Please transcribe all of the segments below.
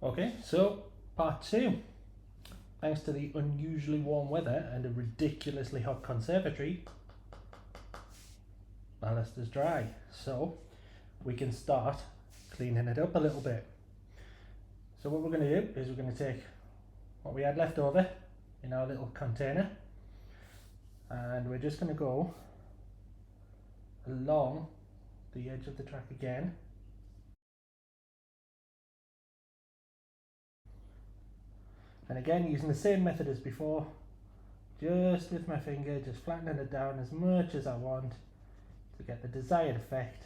Okay, so part 2. Thanks to the unusually warm weather and a ridiculously hot conservatory, ballast is dry. So we can start cleaning it up a little bit. So what we're going to do is we're going to take what we had left over in our little container, and we're just going to go along the edge of the track again. And again, using the same method as before, just with my finger, just flattening it down as much as I want to get the desired effect.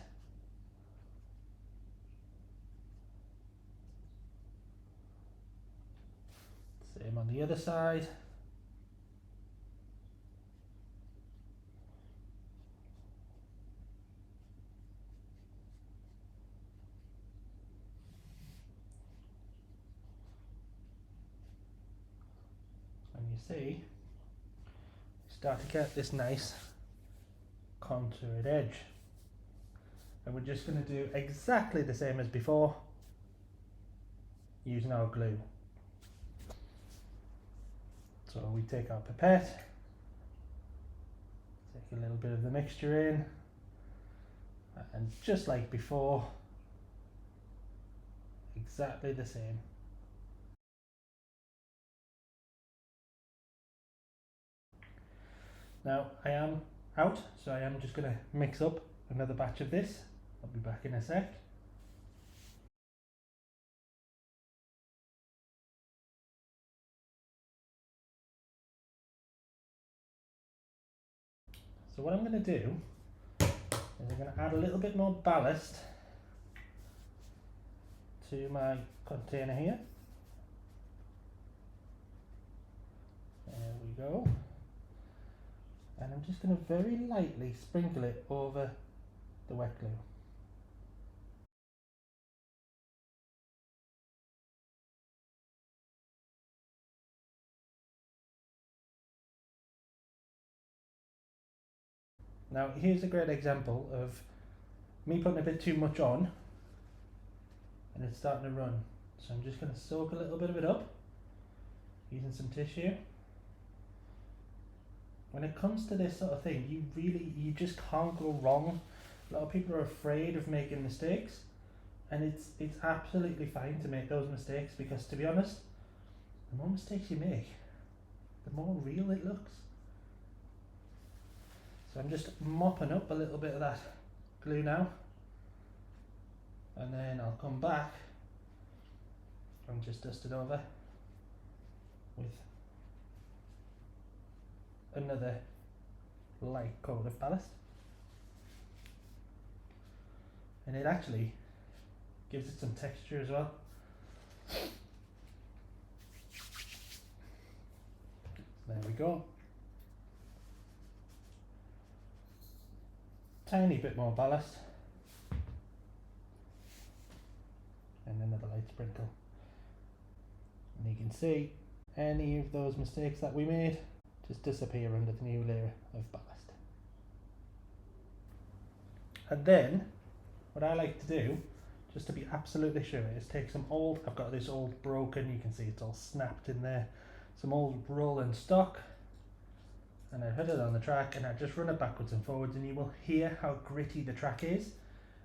Same on the other side. And you see, start to get this nice contoured edge. And we're just going to do exactly the same as before, using our glue. So we take our pipette, take a little bit of the mixture in, and just like before, exactly the same. Now I am out, so I am just going to mix up another batch of this. I'll be back in a sec. So what I'm going to do is I'm going to add a little bit more ballast to my container here. There we go. And I'm just going to very lightly sprinkle it over the wet glue. Now here's a great example of me putting a bit too much on and it's starting to run. So I'm just going to soak a little bit of it up using some tissue. When it comes to this sort of thing, you just can't go wrong. A lot of people are afraid of making mistakes, and it's absolutely fine to make those mistakes, because to be honest, the more mistakes you make, the more real it looks. So I'm just mopping up a little bit of that glue now, and then I'll come back and just dust it over with another light coat of ballast. And it actually gives it some texture as well. There we go. Tiny bit more ballast. And another light sprinkle. And you can see any of those mistakes that we made just disappear under the new layer of ballast. And then what I like to do, just to be absolutely sure, is take some old, I've got this old broken, you can see it's all snapped in there, some old rolling stock, and I put it on the track and I just run it backwards and forwards, and you will hear how gritty the track is,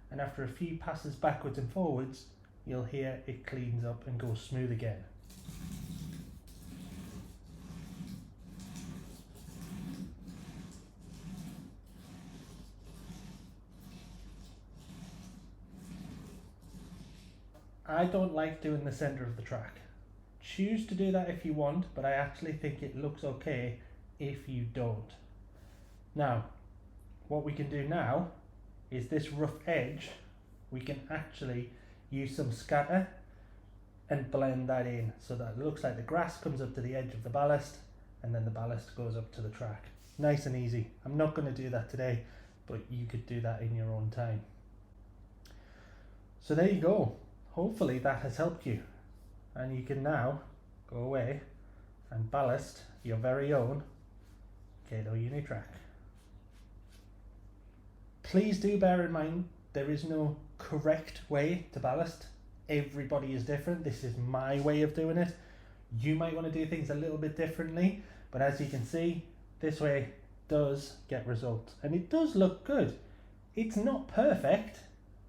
and after a few passes backwards and forwards you'll hear it cleans up and goes smooth again. I don't like doing the centre of the track. Choose to do that if you want, but I actually think it looks okay if you don't. Now, what we can do now is this rough edge, we can actually use some scatter and blend that in so that it looks like the grass comes up to the edge of the ballast and then the ballast goes up to the track. Nice and easy. I'm not going to do that today, but you could do that in your own time. So there you go. Hopefully that has helped you, and you can now go away and ballast your very own Kato Unitrack. Please do bear in mind there is no correct way to ballast. everybody is different. This is my way of doing it. You might want to do things a little bit differently, but as you can see, this way does get results, and it does look good. It's not perfect,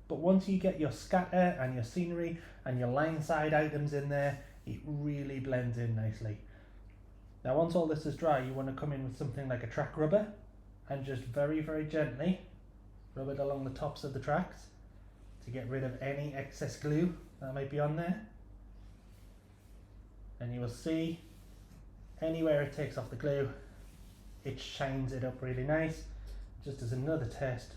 but once you get your scatter and your scenery and your line side items in there, it really blends in nicely. Now once all this is dry, you want to come in with something like a track rubber and just very, very gently rub it along the tops of the tracks to get rid of any excess glue that might be on there. And you will see anywhere it takes off the glue, it shines it up really nice. Just as another test,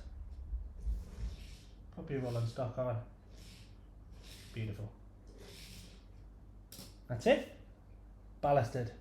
pop your rolling stock on. Beautiful. That's it. Ballasted.